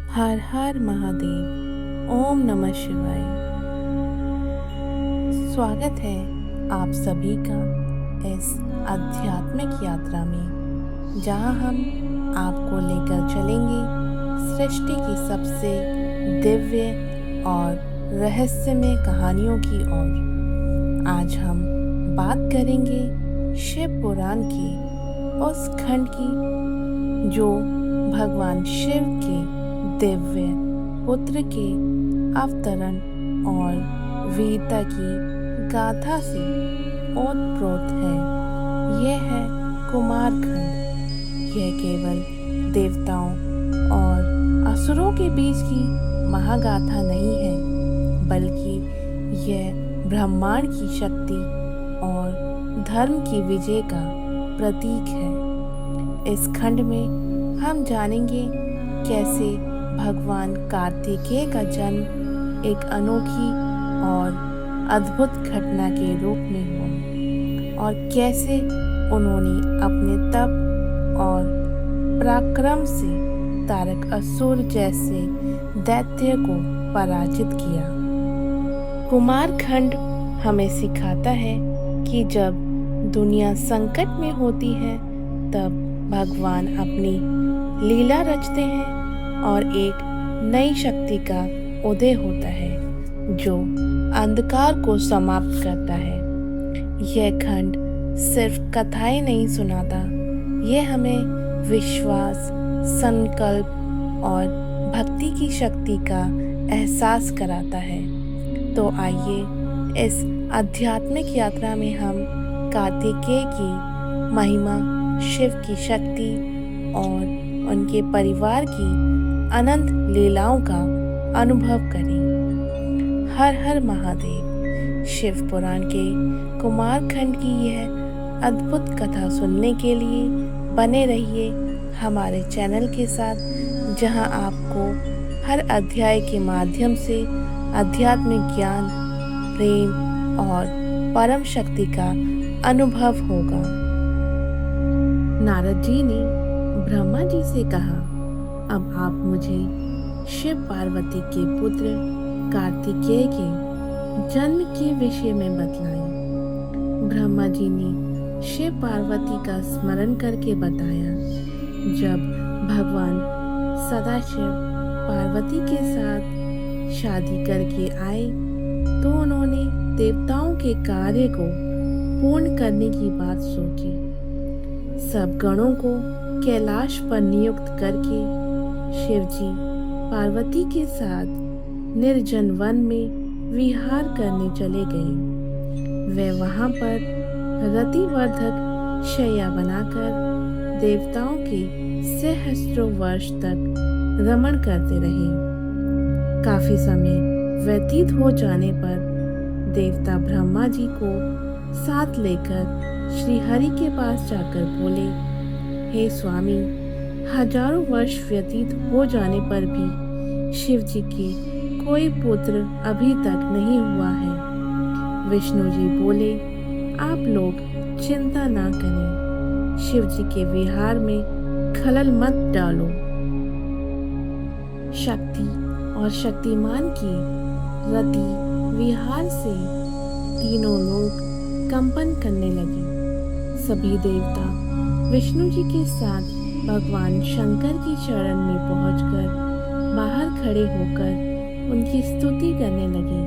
हर हर महादेव। ओम नमः शिवाय। स्वागत है आप सभी का इस आध्यात्मिक यात्रा में, जहां हम आपको लेकर चलेंगे सृष्टि की सबसे दिव्य और रहस्यमय कहानियों की ओर। आज हम बात करेंगे शिव पुराण के उस खंड की जो भगवान शिव के दिव्य पुत्र के अवतरण और वीरता की गाथा से ओतप्रोत है। यह है कुमारखंड। यह केवल देवताओं और असुरों के बीच की महागाथा नहीं है, बल्कि यह ब्रह्मांड की शक्ति और धर्म की विजय का प्रतीक है। इस खंड में हम जानेंगे कैसे भगवान कार्तिकेय का जन्म एक अनोखी और अद्भुत घटना के रूप में हुआ, और कैसे उन्होंने अपने तप और पराक्रम से तारकासुर जैसे दैत्य को पराजित किया। कुमारखंड हमें सिखाता है कि जब दुनिया संकट में होती है, तब भगवान अपनी लीला रचते हैं और एक नई शक्ति का उदय होता है जो अंधकार को समाप्त करता है। यह खंड सिर्फ कथाएं नहीं सुनाता, यह हमें विश्वास, संकल्प और भक्ति की शक्ति का एहसास कराता है। तो आइए इस आध्यात्मिक यात्रा में हम कार्तिकेय की महिमा, शिव की शक्ति और उनके परिवार की अनंत लीलाओं का अनुभव करें। हर हर महादेव। शिव पुराण के कुमारखंड की यह अद्भुत कथा सुनने के लिए बने रहिए हमारे चैनल के साथ, जहां आपको हर अध्याय के माध्यम से आध्यात्मिक ज्ञान, प्रेम और परम शक्ति का अनुभव होगा। नारद जी ने ब्रह्मा जी से कहा, अब आप मुझे शिव पार्वती के पुत्र कार्तिकेय के जन्म के विषय में बतलाएं। ब्रह्मा जी ने शिव पार्वती का स्मरण करके बताया। जब भगवान सदाशिव पार्वती के साथ शादी करके आए, तो उन्होंने देवताओं के कार्य को पूर्ण करने की बात सोची। सब गणों को कैलाश पर नियुक्त करके शिवजी पार्वती के साथ निर्जन वन में विहार करने चले गए। वे वहां पर रतिवर्धक शैया बनाकर देवताओं के सहस्त्रों वर्ष तक रमण करते रहे। काफी समय व्यतीत हो जाने पर देवता ब्रह्मा जी को साथ लेकर श्री हरि के पास जाकर बोले, हे स्वामी, हजारों वर्ष व्यतीत हो जाने पर भी शिव जी की कोई पुत्र अभी तक नहीं हुआ है। विष्णु जी बोले, आप लोग चिंता ना करें, शिव जी के विहार में खलल मत डालो। शक्ति और शक्तिमान की रति विहार से तीनों लोग कंपन करने लगे। सभी देवता विष्णु जी के साथ भगवान शंकर की शरण में पहुंचकर बाहर खड़े होकर उनकी स्तुति करने लगे।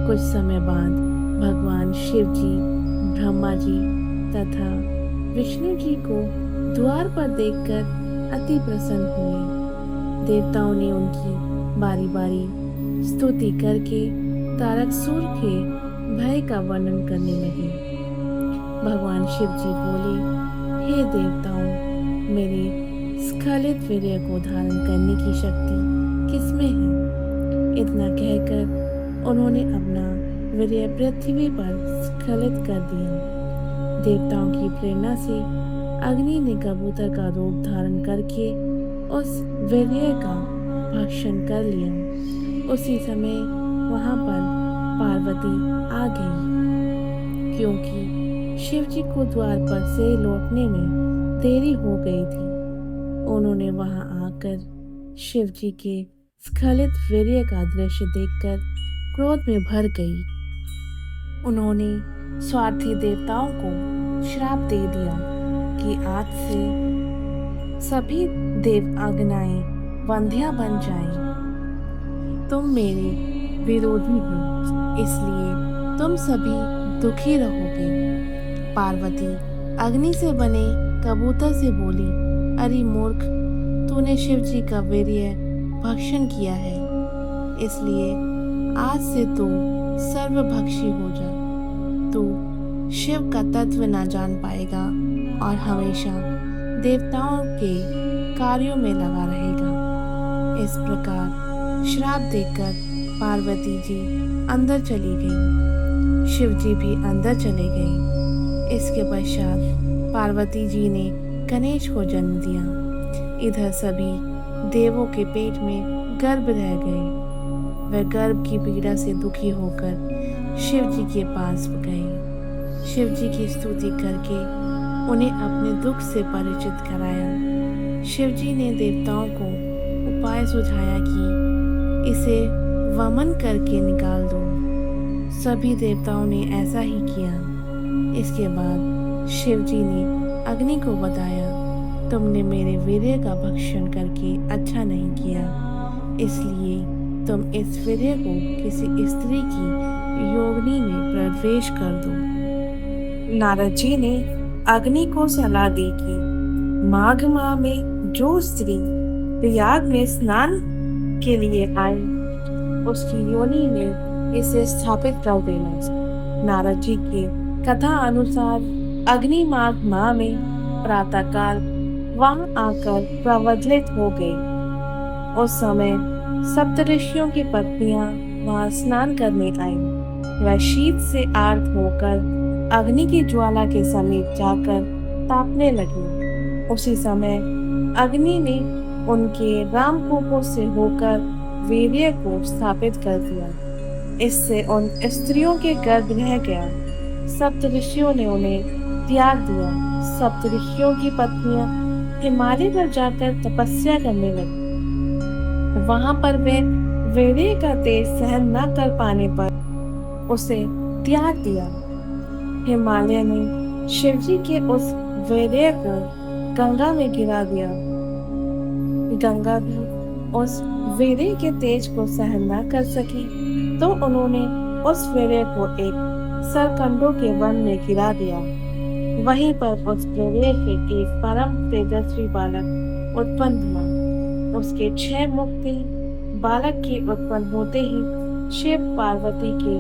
कुछ समय बाद भगवान शिव जी, ब्रह्मा जी तथा विष्णु जी को द्वार पर देखकर अति प्रसन्न हुए। देवताओं ने उनकी बारी बारी स्तुति करके तारकासुर के भय का वर्णन करने लगे। भगवान शिव जी बोले, हे देवताओं, मेरे स्खलित वीर्य को धारण करने की शक्ति किसमें है? इतना कहकर उन्होंने अपना वीर्य पृथ्वी पर स्खलित कर दिया। देवताओं की प्रेरणा से अग्नि ने कबूतर का रूप धारण करके उस वीर्य का भक्षण कर लिया। उसी समय वहां पर पार्वती आ गई, क्योंकि शिव जी को द्वार पर से लौटने में देरी हो गई थी। उन्होंने वहां आकर शिव जी के स्खलित वीर्य का दृश्य देखकर क्रोध में भर गई। उन्होंने स्वार्थी देवताओं को श्राप दे दिया कि आज से सभी देव आज्ञाएं बंधिया बन जाएं। तुम मेरे विरोधी हो, इसलिए तुम सभी दुखी रहोगे। पार्वती अग्नि से बने कबूतर से बोली, अरे मूर्ख, तूने शिव जी का वीर्य भक्षण किया है, इसलिए आज से तू सर्वभक्षी हो जा। तू शिव का तत्व न जान पाएगा और हमेशा देवताओं के कार्यों में लगा रहेगा। इस प्रकार श्राप देकर पार्वती जी अंदर चली गई। शिव जी भी अंदर चले गए। इसके पश्चात पार्वती जी ने गणेश को जन्म दिया। इधर सभी देवों के पेट में गर्भ रह गए। वह गर्भ की पीड़ा से दुखी होकर शिव जी के पास गए। शिव जी की स्तुति करके उन्हें अपने दुख से परिचित कराया। शिव जी ने देवताओं को उपाय सुझाया कि इसे वमन करके निकाल दो। सभी देवताओं ने ऐसा ही किया। इसके बाद शिव जी ने अग्नि को बताया, तुमने मेरे वीर्य का भक्षण करके अच्छा नहीं किया, इसलिए तुम इस वीर्य को किसी स्त्री की योनि में प्रवेश कर दो। नारद जी ने अग्नि को सलाह दी कि माघ माह में जो स्त्री प्रयाग में स्नान के लिए आए, उसकी योनि में इसे स्थापित कर देना। नारद जी के कथा अनुसार अग्नि माघ माह में प्रातःकाल वहां आकर प्रवज्वलित हो गई। उस समय सप्तऋषियों की पत्नियां वहां स्नान करने आई। वह शीत से आर्त होकर अग्नि की ज्वाला के समीप जाकर तापने लगी। उसी समय अग्नि ने उनके रामकूपों से होकर वीर्य को स्थापित कर दिया। इससे उन स्त्रियों के गर्भ रह गया। सप्तऋषियों ने उन्हें त्याग दिया। सप्तऋषियों की पत्नियां हिमालय पर जाकर तपस्या करने लगी। वहां पर वे वीर्य का तेज सहन न कर पाने पर उसे त्याग दिया। हिमालय ने शिवजी के उस वीर्य को गंगा में गिरा दिया। गंगा भी उस वीर्य के तेज को सहन न कर सकी, तो उन्होंने उस वीर्य को एक सरकंडों के वन में गिरा दिया। वहीं पर उस वीर्य से एक परम तेजस्वी बालक उत्पन्न हुआ। उसके 6 मुख थे। बालक के उत्पन्न होते ही शिव पार्वती के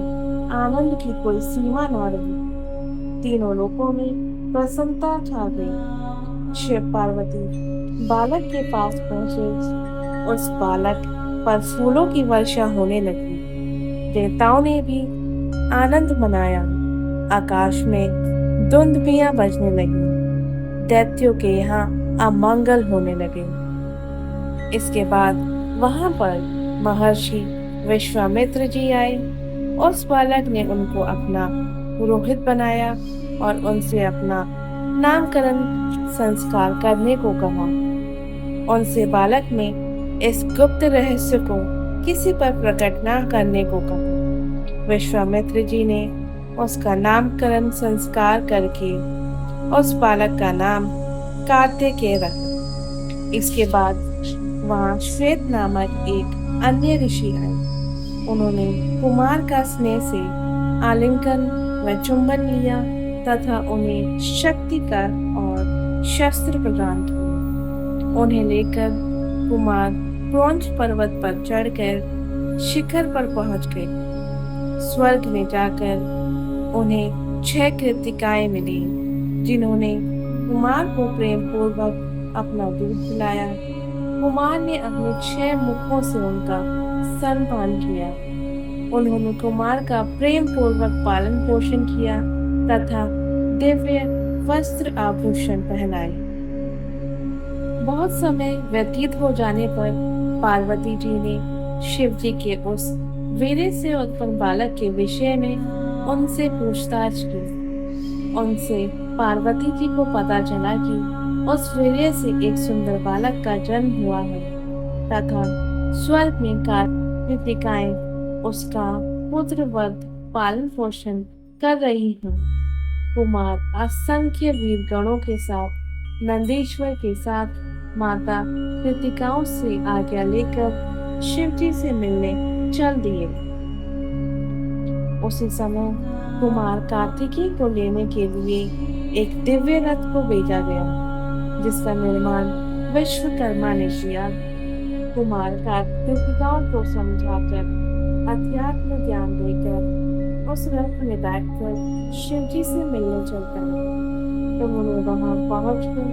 आनंद की कोई सीमा न रही। तीनों लोकों में प्रसन्नता छा गई। शिव पार्वती बालक के पास पहुंचे। उस बालक पर फूलों की वर्षा होने लगी। देवताओं ने भी आनंद मनाया। आकाश में दुंदुभियां बजने लगी। दैत्यों के यहाँ अमंगल होने लगे। इसके बाद वहां पर महर्षि विश्वामित्र जी आए। उस बालक ने उनको अपना पुरोहित बनाया और उनसे अपना नामकरण संस्कार करने को कहा। उनसे बालक ने इस गुप्त रहस्य को किसी पर प्रकट न करने को कहा। विश्वामित्र जी ने उसका नामकरण संस्कार करके उस बालक का नाम कार्तिकेय रखा। इसके बाद वहां श्वेत नामक एक अन्य ऋषि आए। उन्होंने कुमार का स्नेह से आलिंगन व चुंबन लिया तथा उन्हें शक्ति का और शस्त्र प्रदान किए। उन्हें लेकर कुमार क्रौंच पर्वत पर चढ़कर शिखर पर पहुंच गए। स्वर्ग में जाकर उन्हें 6 कृतिकाएं मिली, जिन्होंने कुमार को प्रेम पूर्वक अपना दूध पिलाया। कुमार ने अपने 6 मुखों से उनका स्तनपान किया। उन्होंने कुमार का प्रेम पूर्वक पालन पोषण किया तथा दिव्य वस्त्र आभूषण पहनाए। बहुत समय व्यतीत हो जाने पर पार्वती जी ने शिव जी के उस वीर्य से उत्पन्न बालक के विषय में उनसे पूछताछ की। उनसे पार्वती जी को पता चला कि उस वीर्य से एक सुंदर बालक का जन्म हुआ है। तथा स्वर्ग में कार्तिकाएं उसका पुत्रवत पालन पोषण कर रही हूँ। कुमार असंख्य वीर गणों के साथ नंदीश्वर के साथ माता कृतिकाओं से आज्ञा लेकर शिव जी से मिलने चल दिए। उसी समय कुमार कार्तिकेय को लेने के लिए एक दिव्य रथ को भेजा गया, जिसका निर्माण विश्वकर्मा ने किया। कुमार कृतिकाओं को समझाकर अध्यात्म ज्ञान देकर उस रथ में बैठकर शिव जी से मिलने चलता है। तो उन्होंने वहां पहुंचकर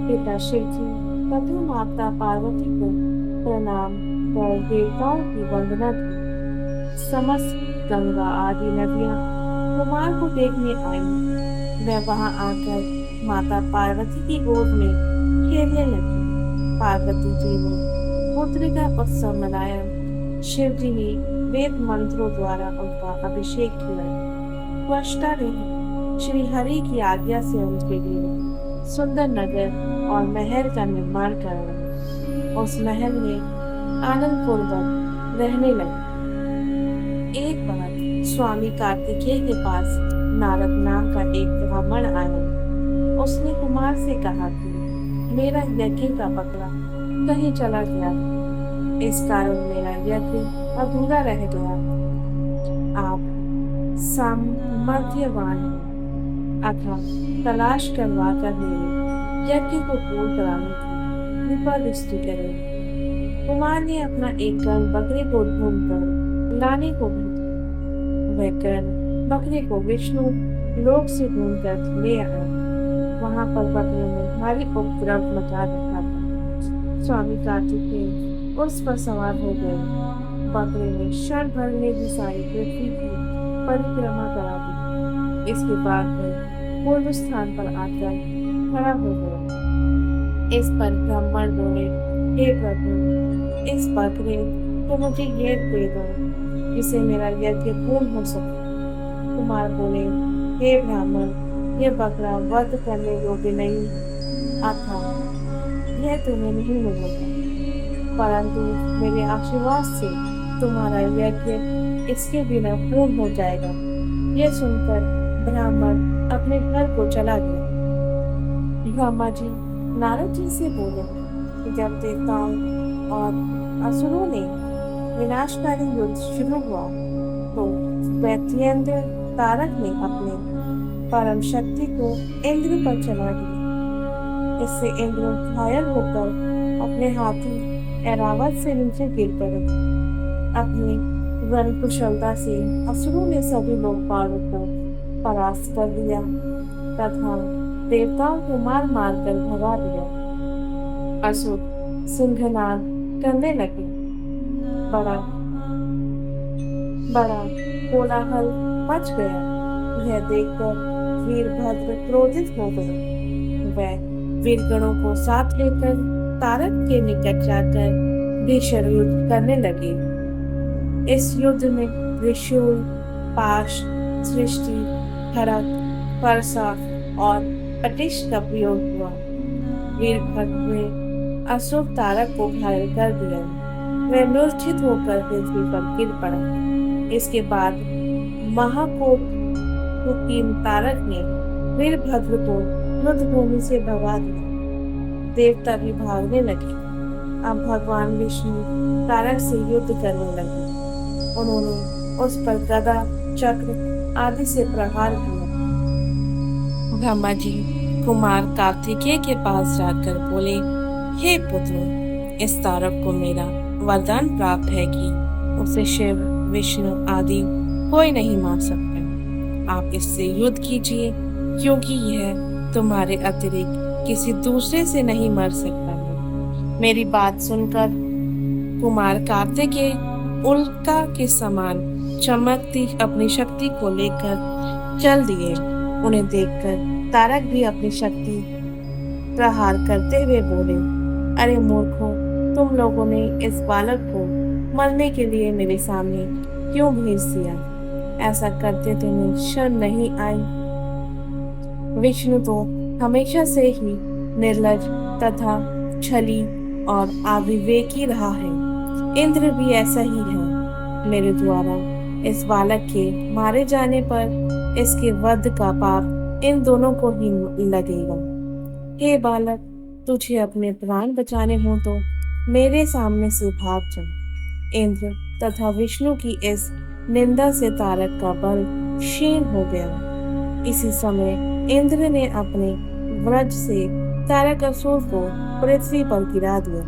पिता शिव जी तथा माता पार्वती को प्रणाम कर देवताओं की वंदना की। समस्त गंगा आदि नदियां कुमार को देखने आई। वह वहां आकर माता पार्वती की गोद में खेलने लगी। पार्वती जी ने पुत्र का उत्सव मनाया। शिव जी ने वेद मंत्रों द्वारा उनका अभिषेक किया। त्वष्टा ने श्री हरि की आज्ञा से उनके लिए सुंदर नगर और महल का निर्माण कराया। उस महल में आनंद पूर्वक रहने लगे। एक बार स्वामी कार्तिकेय के पास नारद नाम का एक ब्राह्मण आया। उसने कुमार से कहा कि मेरा यज्ञ का बकरा कहीं चला गया, इस कारण मेरा यज्ञ अधूरा रह गया। आप सामर्थ्यवान हैं, अतः तलाश करवा कर मेरे यज्ञ को पूर्ण कराने की कृपा दृष्टि करें। कुमार ने अपना एक कर्ण बकरे को ढूंढकर लाने को भेजा। वह कर्ण बकरे को विष्णु लोक से ढूंढकर ले आया। वहां पर बकरे ने भारी उपद्रव मचा रखा था। स्वामी कार्तिकेय उस पर सवार हो गए। बकरे ने क्षण भर में भी सारी पृथ्वी की परिक्रमा करा दी। इसके बाद वह पूर्व स्थान पर आकर खड़ा हो गया। इस पर ब्राह्मण बोले, हे प्रभु, इस बकरे को मुझे ये दे दो, जिससे मेरा यज्ञ पूर्ण हो सके। कुमार बोले, हे ब्राह्मण, यह बकरा वध करने योग्य नहीं, अतः यह तुम्हें नहीं मिलेगा, परंतु मेरे आशीर्वाद से तुम्हारा यज्ञ इसके बिना पूर्ण हो जाएगा। यह सुनकर ब्राह्मण अपने घर को चला गया। ब्रह्मा जी नारद जी से बोले, जब देवताओं और असुरों ने विनाशकारी युद्ध शुरू हुआ तो दैत्येंद्र तारक ने अपने परम शक्ति को इंद्र पर चला दिया। इससे इंद्र घायल होकर अपने हाथी ऐरावत से नीचे गिर पड़े। अपनी रण कुशलता से असुरों ने सभी लोकपालों को परास्त कर दिया तथा देवताओं को मार मार कर भगा दिया। असुर सिंहनाद करने लगे। बड़ा कोलाहल मच गया। यह देखकर वीरभद्र क्रोधित हो गए। वह वीरगणों को साथ लेकर तारक के निकट जाकर भीषण युद्ध करने लगे। इस युद्ध में त्रिशूल, पाश, सृष्टि, खड़ग, परसा और पटिश का प्रयोग हुआ। वीरभद्र ने असुर तारक को घायल कर दिया। वह मूर्छित होकर पृथ्वी पर गिर पड़ा। इसके बाद महाकोप कुकीन तारक ने वीरभद्र को युद्ध भूमि से भगा दिया। देवता भी भागने लगे। अब भगवान विष्णु तारक से युद्ध करने लगे। उन्होंने उस पर गदा, चक्र आदि से प्रहार किया। ब्रह्मा जी कुमार कार्तिकेय के पास जाकर बोले, हे पुत्र, इस तारक को मेरा वरदान प्राप्त है कि उसे शिव, विष्णु आदि कोई नहीं मार सकते। आप इससे युद्ध कीजिए, क्योंकि यह तुम्हारे अतिरिक्त किसी दूसरे से नहीं मर सकता है। मेरी बात सुनकर कुमार कार्तिकेय उल्का के समान चमकती अपनी शक्ति को लेकर चल दिए। उन्हें देखकर तारक भी अपनी शक्ति प्रहार करते हुए बोले, अरे मूर्खों, तुम लोगों ने इस बालक को मरने के लिए मेरे सामने क्यों भेज दिया? ऐसा करते तुम्हें शर्म नहीं आई? विष्णु तो हमेशा से ही निर्लज तथा छली और अविवेकी रहा है। इंद्र भी ऐसा ही है। मेरे द्वारा इस बालक के मारे जाने पर इसके वध का पाप इन दोनों को ही लगेगा। हे बालक, तुझे अपने प्राण बचाने हो तो मेरे सामने से भाग जा। इंद्र तथा विष्णु की इस निंदा से तारक का बल क्षीण हो गया। इसी समय इंद्र ने अपने वज्र से तारकासुर को पृथ्वी पर गिरा दिया।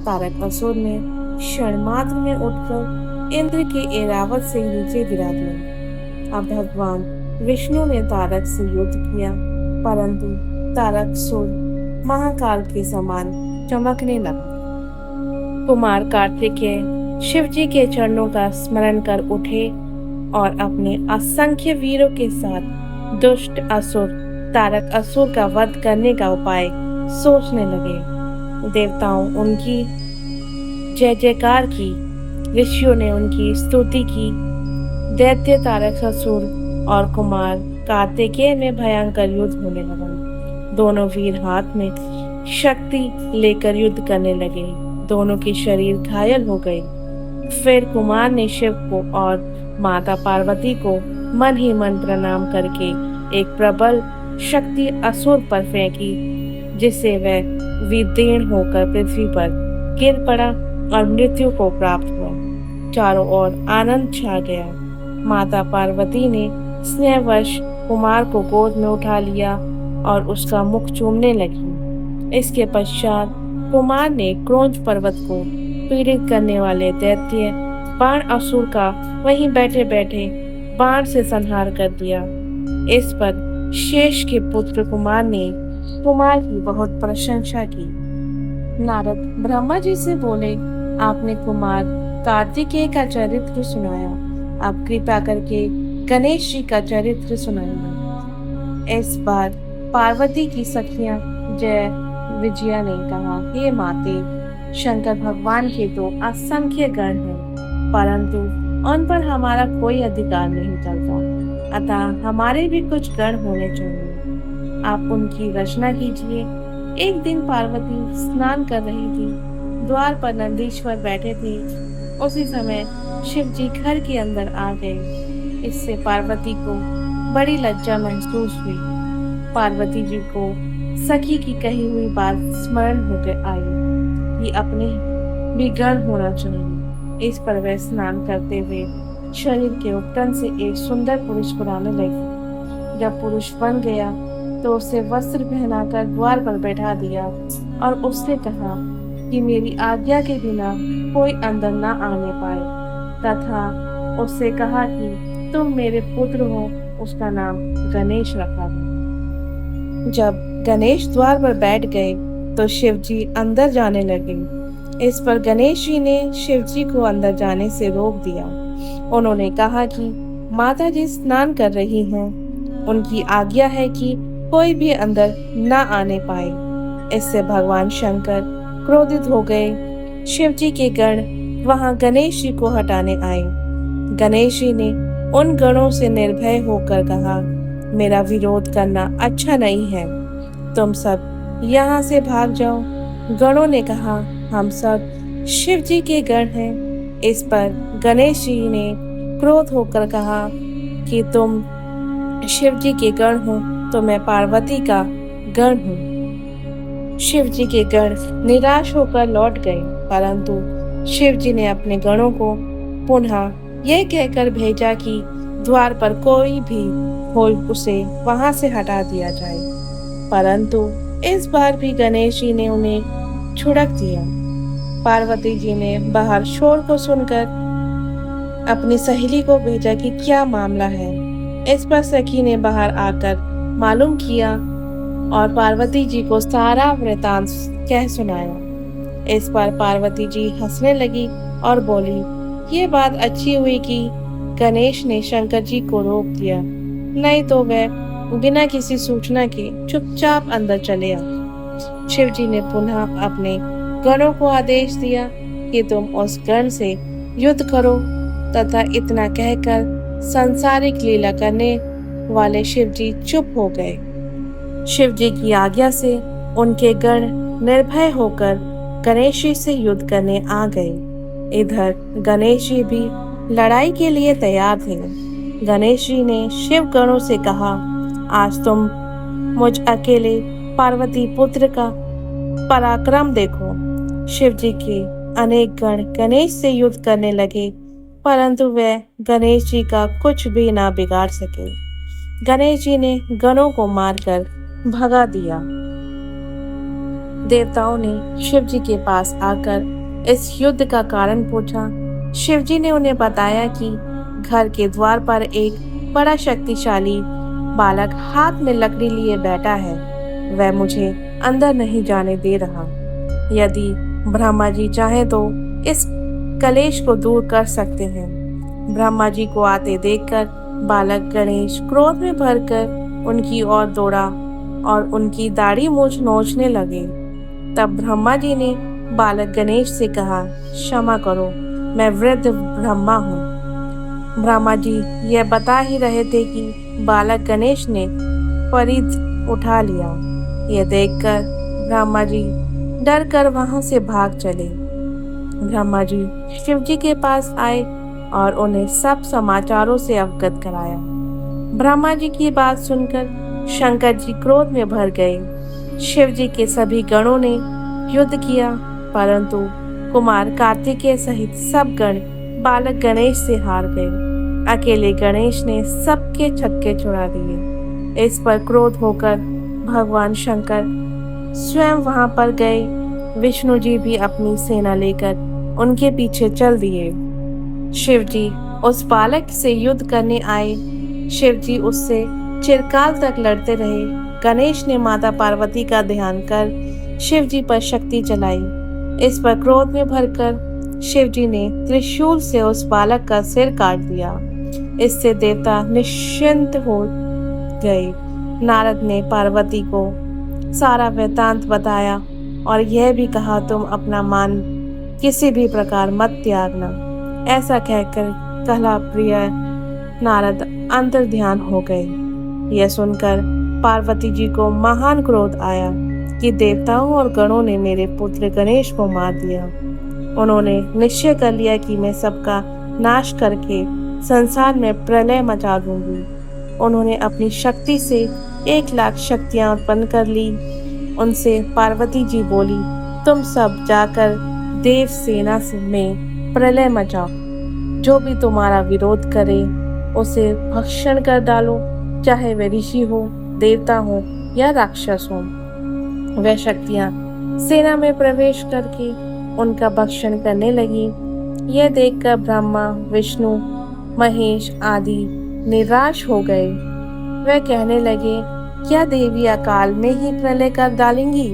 तारकासुर ने क्षण मात्र में उठकर इंद्र के ऐरावत से नीचे गिरा दिया। अब भगवान विष्णु ने तारक से युद्ध किया, परंतु तारकासुर महाकाल के समान चमकने लगा। कुमार कार्तिकेय शिव जी के चरणों का स्मरण कर उठे और अपने असंख्य वीरों के साथ दुष्ट असुर तारकासुर का वध करने का उपाय सोचने लगे। देवताओं उनकी जय जयकार की, ऋषियों ने उनकी स्तुति की। दैत्य तारकासुर और कुमार कार्तिकेय में भयंकर युद्ध होने लगा। दोनों वीर हाथ में शक्ति लेकर युद्ध करने लगे। दोनों के शरीर घायल हो गए। फिर कुमार ने शिव को और माता पार्वती को मन ही मन प्रणाम करके एक प्रबल शक्ति असुर पर फेंकी, जिससे वह विदीर्ण होकर पृथ्वी पर गिर पड़ा और मृत्यु को प्राप्त हुआ। चारों ओर आनंद छा गया। माता पार्वती ने स्नेहवश कुमार को गोद में उठा लिया और उसका मुख चूमने लगी। इसके पश्चात कुमार ने क्रोंच पर्वत को पीड़ित करने वाले दैत्य बाण असुर का वहीं बैठे बैठे बाण से संहार कर दिया। इस पर शेष के पुत्र कुमार ने कुमार की बहुत प्रशंसा की। नारद ब्रह्मा जी से बोले, आपने कुमार कार्तिकेय का चरित्र सुनाया, अब कृपा करके गणेश जी का चरित्र सुनाइए। इस बार पार्वती की सखियां जय विजया ने कहा, हे माते, शंकर भगवान के तो असंख्य गण हैं, परंतु उन पर हमारा कोई अधिकार नहीं चलता, अतः हमारे भी कुछ गण होने चाहिए। आप उनकी रचना कीजिए। एक दिन पार्वती स्नान कर रही थी। द्वार पर नंदीश्वर बैठे थे। उसी समय शिव जी घर के अंदर आ गए। इससे पार्वती को बड़ी लज्जा महसूस हुई। पार्वती जी को सखी की कही हुई बात स्मरण होकर आई कि अपने भी गण होना चाहिए। इस पर वह स्नान करते हुए शरीर के उपटन से एक सुंदर पुरुष बनाने लगी। जब पुरुष बन गया तो उसे वस्त्र पहनाकर द्वार पर बैठा दिया और उसने कहा कि मेरी आज्ञा के बिना कोई अंदर न आने पाए, तथा उससे कहा कि तुम मेरे पुत्र हो, उसका नाम गणेश रखा है। जब गणेश द्वार पर बैठ गए तो शिव जी अंदर जाने लगे। इस पर गणेश जी ने शिव जी को अंदर जाने से रोक दिया। उन्होंने कहा कि माता जी स्नान कर रही हैं, उनकी आज्ञा है कि कोई भी अंदर न आने पाए। इससे भगवान शंकर क्रोधित हो गए। शिव जी के गण वहां गणेश जी को हटाने आए। गणेश जी ने उन गणों से निर्भय होकर कहा, मेरा विरोध करना अच्छा नहीं है, तुम सब यहाँ से भाग जाओ। गणों ने कहा, हम सब शिव जी के गण हैं। इस पर गणेश जी ने क्रोध होकर कहा कि तुम शिव जी के गण हो तो मैं पार्वती का गण हूँ। शिव जी के गण निराश होकर लौट गए, परंतु शिव जी ने अपने गणों को पुनः यह कहकर भेजा कि द्वार पर कोई भी हो उसे वहां से हटा दिया जाए। परंतु इस बार भी गणेश जी ने उन्हें छुड़क दिया। पार्वती जी ने बाहर शोर को सुनकर अपनी सहेली को भेजा कि क्या मामला है। इस पर सखी ने बाहर आकर मालूम किया और पार्वती जी को सारा वृतांत कह सुनाया। इस पर पार्वती जी हंसने लगी और बोली, ये बात अच्छी हुई कि गणेश ने शंकर जी को रोक दिया, नहीं तो वह बिना किसी सूचना के चुपचाप अंदर चले आए। शिव जी ने पुनः अपने गणों को आदेश दिया कि तुम उस गण से युद्ध करो, तथा इतना कहकर सांसारिक लीला करने वाले शिव जी चुप हो गए। शिव जी की आज्ञा से उनके गण निर्भय होकर गणेश जी से युद्ध करने आ गए। इधर गणेश जी भी लड़ाई के लिए तैयार थे। गणेश जी ने शिव गणों से कहा, आज तुम मुझ अकेले पार्वती पुत्र का पराक्रम देखो। शिव जी के अनेक गण गणेश से युद्ध करने लगे, परंतु वे गणेश जी का कुछ भी ना बिगाड़ सके। गणेश जी ने गणों को मारकर भगा दिया। देवताओं ने शिव जी के पास आकर इस युद्ध का कारण पूछा। शिव जी ने उन्हें बताया कि घर के द्वार पर एक बड़ा शक्तिशाली बालक हाथ में लकड़ी लिए बैठा है। वह मुझे अंदर नहीं जाने दे रहा। यदि ब्रह्मा जी चाहे तो इस कलेश को दूर कर सकते हैं। ब्रह्मा जी को आते देखकर बालक गणेश क्रोध में भरकर उनकी ओर दौड़ा और उनकी दाढ़ी मूंछ नोचने लगे। तब ब्रह्मा जी ने बालक गणेश से कहा, क्षमा करो, मैं वृद्ध ब्रह्मा हूँ। ब्रह्मा जी यह बता ही रहे थे कि बालक गणेश ने परिध उठा लिया। यह देखकर ब्रह्मा जी डर कर वहां से भाग चले। ब्रह्मा जी शिव जी के पास आए और उन्हें सब समाचारों से अवगत कराया। ब्रह्मा जी की बात सुनकर शंकर जी क्रोध में भर गए। शिव जी के सभी गणों ने युद्ध किया, परंतु कुमार कार्तिकेय सहित सब गण बालक गणेश से हार गए। अकेले गणेश ने सबके छक्के छुड़ा दिए। इस पर क्रोध होकर भगवान शंकर स्वयं वहां पर गए। विष्णु जी भी अपनी सेना लेकर उनके पीछे चल दिए। शिव जी उस बालक से युद्ध करने आए। शिव जी उससे चिरकाल तक लड़ते रहे। गणेश ने माता पार्वती का ध्यान कर शिव जी पर शक्ति चलाई। इस पर क्रोध में भरकर शिव जी ने त्रिशूल से उस बालक का सिर काट दिया। इससे देवता निश्चिंत हो गए। नारद ने पार्वती को सारा वृतांत बताया और यह भी कहा, तुम अपना मान किसी भी प्रकार मत त्यागना। ऐसा कहकर कला प्रिय नारद अंतर ध्यान हो गए। यह सुनकर पार्वती जी को महान क्रोध आया कि देवताओं और गणों ने मेरे पुत्र गणेश को मार दिया। उन्होंने निश्चय कर लिया कि मैं सबका नाश करके संसार में प्रलय मचा दूंगी। उन्होंने अपनी शक्ति से 1,00,000 शक्तियां उत्पन्न कर ली। उनसे पार्वती जी बोली, तुम सब जाकर देव सेना में प्रलय मचाओ। जो भी तुम्हारा विरोध करे उसे भक्षण कर डालो, चाहे वह ऋषि हो, देवता हो या राक्षस हो। वह शक्तियां सेना में प्रवेश करके उनका भक्षण करने लगी। यह देखकर ब्रह्मा, विष्णु, महेश आदि निराश हो गए। वह कहने लगे, क्या देवी अकाल में ही प्रलय कर डालेंगी?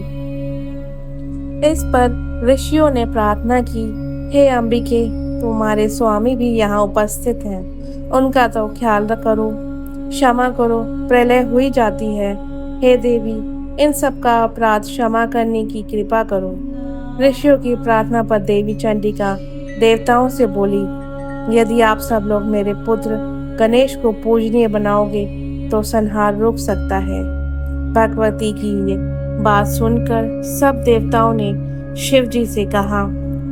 इस पर ऋषियों ने प्रार्थना की, हे अंबिके, तुम्हारे स्वामी भी यहाँ उपस्थित हैं, उनका तो ख्याल करो, क्षमा करो, प्रलय हुई जाती है। हे देवी, इन सब का अपराध क्षमा करने की कृपा करो। ऋषियों की प्रार्थना पर देवी चंडिका देवताओं से बोली, यदि आप सब लोग मेरे पुत्र गणेश को पूजनीय बनाओगे तो संहार रुक सकता है। भगवती की ये बात सुनकर सब देवताओं ने शिव जी से कहा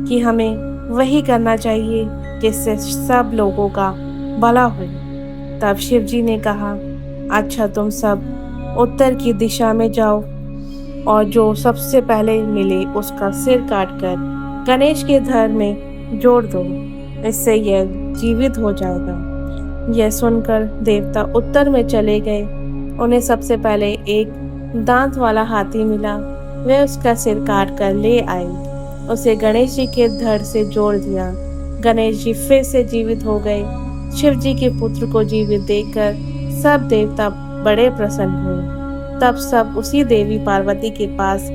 कि हमें वही करना चाहिए जिससे सब लोगों का भला हो। तब शिव जी ने कहा, अच्छा, तुम सब उत्तर की दिशा में जाओ और जो सबसे पहले मिले उसका सिर काटकर गणेश के धड़ में जोड़ दो, इससे यह जीवित हो जाएगा। यह सुनकर देवता उत्तर में चले गए। उन्हें सबसे पहले एक दांत वाला हाथी मिला। वे उसका सिर काट कर ले आए, उसे गणेश जी के धड़ से जोड़ दिया। गणेश जी फिर से जीवित हो गए। शिव जी के पुत्र को जीवित देखकर सब देवता बड़े प्रसन्न हुए। तब सब उसी देवी पार्वती के पास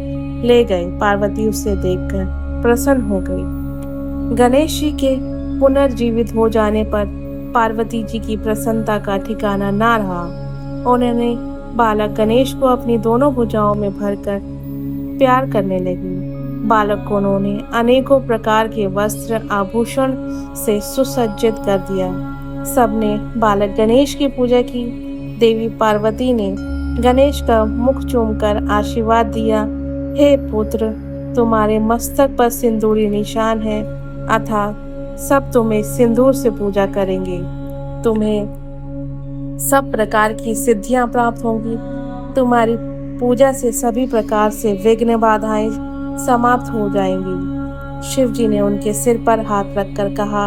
ले गए। पार्वती उसे देखकर प्रसन्न हो गई। गणेश जी के पुनर्जीवित हो जाने पर पार्वती जी की प्रसन्नता का ठिकाना ना रहा। उन्होंने बालक गणेश को अपनी दोनों भुजाओं में भरकर प्यार करने लगी। बालक को उन्होंने अनेकों प्रकार के वस्त्र आभूषण से सुसज्जित कर दिया। सबने बालक गणेश की पूजा की। देवी पार्वती ने गणेश का मुख चूमकर आशीर्वाद दिया, हे पुत्र, तुम्हारे मस्तक पर सिंदूरी निशान है, अर्थात सब तुम्हें सिंदूर से पूजा करेंगे। तुम्हें सब प्रकार की सिद्धियां प्राप्त होंगी। तुम्हारी पूजा से सभी प्रकार से विघ्न बाधाएं समाप्त हो जाएंगी। शिव जी ने उनके सिर पर हाथ रखकर कहा,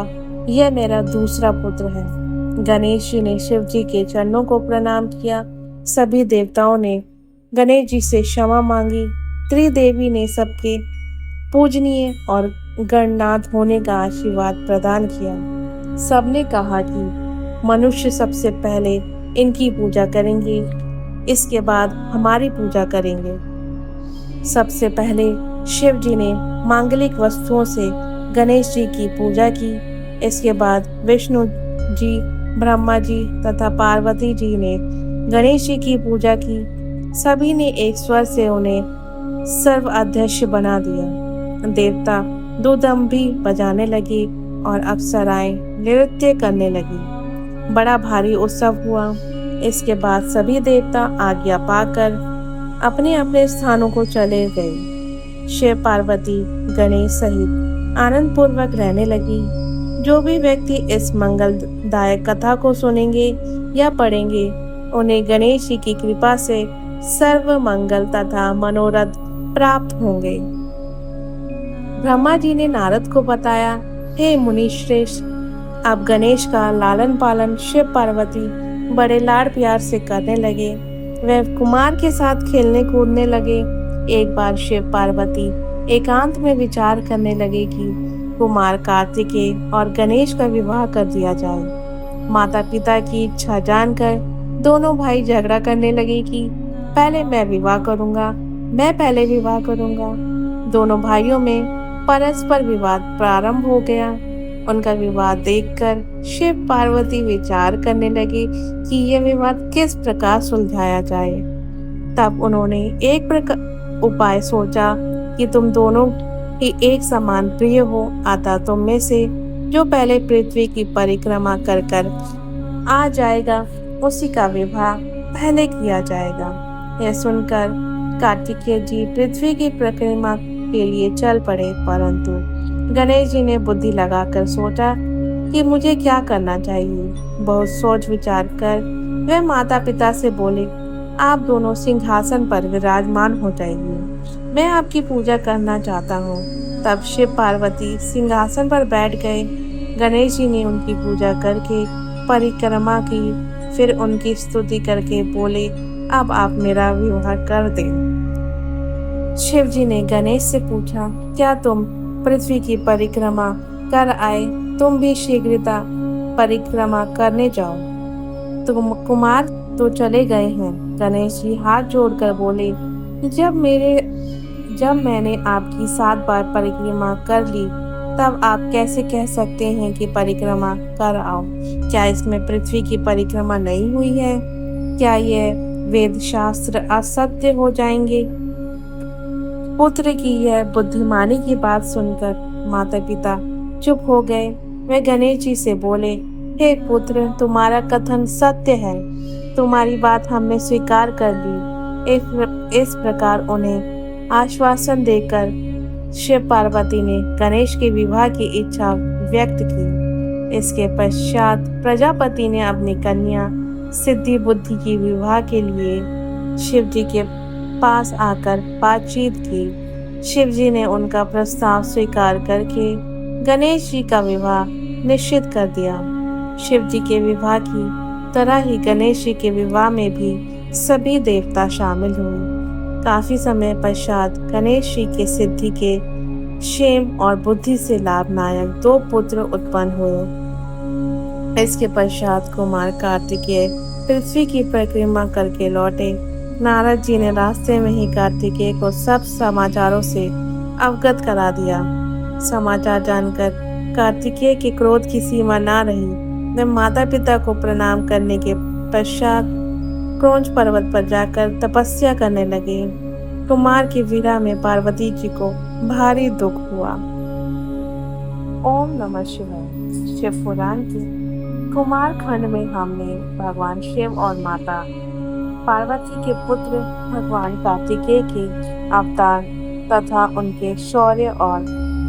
यह मेरा दूसरा पुत्र है। गणेश जी ने शिव जी के चरणों को प्रणाम किया। सभी देवताओं ने गणेश जी से क्षमा मांगी। त्रिदेवी ने सबके पूजनीय और गणनाथ होने का आशीर्वाद प्रदान किया। सबने कहा कि मनुष्य सबसे पहले इनकी पूजा करेंगे, इसके बाद हमारी पूजा करेंगे। सबसे पहले शिव जी ने मांगलिक वस्तुओं से गणेश जी की पूजा की। इसके बाद विष्णु जी, ब्रह्मा जी तथा पार्वती जी ने गणेश जी की पूजा की। सभी ने एक स्वर से उन्हें सर्व अध्यक्ष बना दिया। देवता दुदम्भी बजाने लगे और अप्सराएं नृत्य करने लगी। बड़ा भारी उत्सव हुआ। इसके बाद सभी देवता आज्ञा पाकर अपने अपने स्थानों को चले गए। शिव पार्वती गणेश सहित आनंद पूर्वक रहने लगी। जो भी व्यक्ति इस मंगलदायक कथा को सुनेंगे या पढ़ेंगे, उन्हें गणेश जी की कृपा से सर्व मंगल तथा मनोरथ प्राप्त होंगे। ब्रह्मा जी ने नारद को बताया, हे मुनि श्रेष्ठ, अब गणेश का लालन पालन शिव पार्वती बड़े लाड़ प्यार से करने लगे। वह कुमार के साथ खेलने कूदने लगे। एक बार शिव पार्वती एकांत में विचार करने लगे कि कुमार कार्तिकेय और गणेश का विवाह कर दिया जाए। माता पिता की इच्छा जानकर दोनों भाई झगड़ा करने लगे कि पहले मैं विवाह करूंगा, मैं पहले विवाह करूंगा। दोनों भाइयों में परस्पर विवाद प्रारंभ हो गया। उनका विवाद देखकर शिव पार्वती विचार करने लगे कि यह विवाद किस प्रकार सुलझाया जाए। तब उन्होंने एक उपाय सोचा कि तुम दोनों ही एक समान प्रिय हो, अतः तुम में से जो पहले पृथ्वी की परिक्रमा कर कर आ जाएगा, उसी का विवाह पहले किया जाएगा। यह सुनकर कार्तिकेय जी पृथ्वी की परिक्रमा के लिए चल पड़े, परंतु गणेश जी ने बुद्धि लगाकर सोचा कि मुझे क्या करना चाहिए। बहुत सोच विचार कर वे माता पिता से बोले, आप दोनों सिंहासन पर विराजमान हो जाइए, मैं आपकी पूजा करना चाहता हूँ। तब शिव पार्वती सिंहासन पर बैठ गए। गणेश जी ने उनकी पूजा करके परिक्रमा की, फिर उनकी स्तुति करके बोले, अब आप मेरा विवाह कर दें। शिव जी ने गणेश से पूछा, क्या तुम पृथ्वी की परिक्रमा कर आए? तुम भी शीघ्रता परिक्रमा करने जाओ। तुम कुमार तो चले गए हैं। गणेश जी हाथ जोड़कर बोले, जब मैंने आपकी 7 बार परिक्रमा कर ली, तब आप कैसे कह सकते हैं कि परिक्रमा कर आओ? क्या इसमें पृथ्वी की परिक्रमा नहीं हुई है? क्या यह वेद शास्त्र असत्य हो जाएंगे? पुत्र की यह बुद्धिमानी की बात सुनकर माता पिता चुप हो गए। वे गणेश जी से बोले, हे पुत्र, तुम्हारा कथन सत्य है, तुम्हारी बात हमने स्वीकार कर ली। इस प्रकार उन्हें आश्वासन देकर शिव पार्वती ने गणेश के विवाह की इच्छा व्यक्त की। इसके पश्चात प्रजापति ने अपनी कन्या सिद्धि बुद्धि की विवाह के लिए शिव जी के पास आकर बातचीत की। शिव जी ने उनका प्रस्ताव स्वीकार करके गणेश जी का विवाह निश्चित कर दिया। शिव जी के विवाह की तरह ही गणेश जी के विवाह में भी सभी देवता शामिल हुए। काफी समय पश्चात गणेश जी के सिद्धि के क्षेम और बुद्धि से लाभनायक 2 पुत्र उत्पन्न हुए। इसके पश्चात कुमार कार्तिकेय पृथ्वी की परिक्रमा करके लौटे। नारद जी ने रास्ते में ही कार्तिकेय को सब समाचारों से अवगत करा दिया। समाचार जानकर कार्तिकेय के क्रोध की सीमा ना रही। वे माता पिता को प्रणाम करने के पश्चात क्रौंच पर्वत पर जाकर तपस्या करने लगे। कुमार की विरह में पार्वती जी को भारी दुख हुआ। ओम नमः शिवाय। शिव पुराण की कुमार खंड में हमने भगवान शिव और माता पार्वती के पुत्र भगवान कार्तिकेय के अवतार तथा उनके शौर्य और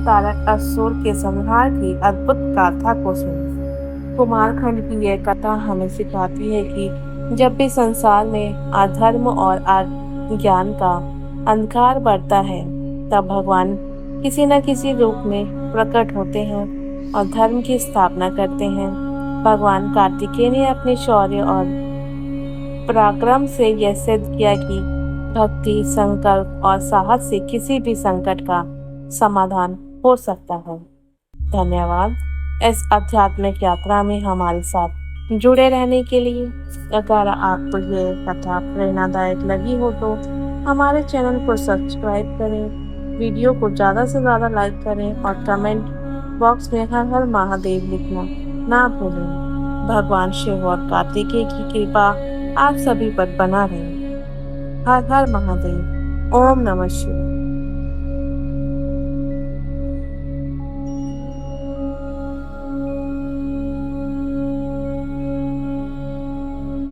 तारकासुर के संहार की अद्भुत गाथा को सुने। कुमारखंड की यह कथा हमें सिखाती है कि जब भी संसार में अधर्म और अज्ञान का अंधकार बढ़ता है, तब भगवान किसी न किसी रूप में प्रकट होते हैं और धर्म की स्थापना करते हैं। भगवान कार्तिकेय ने अपने शौर्य और पराक्रम से यह सिद्ध किया कि भक्ति, संकल्प और साहस से किसी भी संकट का समाधान हो सकता है। धन्यवाद इस आध्यात्मिक यात्रा में हमारे साथ जुड़े रहने के लिए। अगर आपको ये कथा प्रेरणादायक लगी हो तो हमारे चैनल को सब्सक्राइब करें, वीडियो को ज़्यादा से ज़्यादा लाइक करें और कमेंट बॉक्स में हर हर महादेव लिखना ना भूलें। भगवान शिव और कार्तिकेय की कृपा आप सभी पर बना रहे। हर हर महादेव। ओम नमः शिवाय।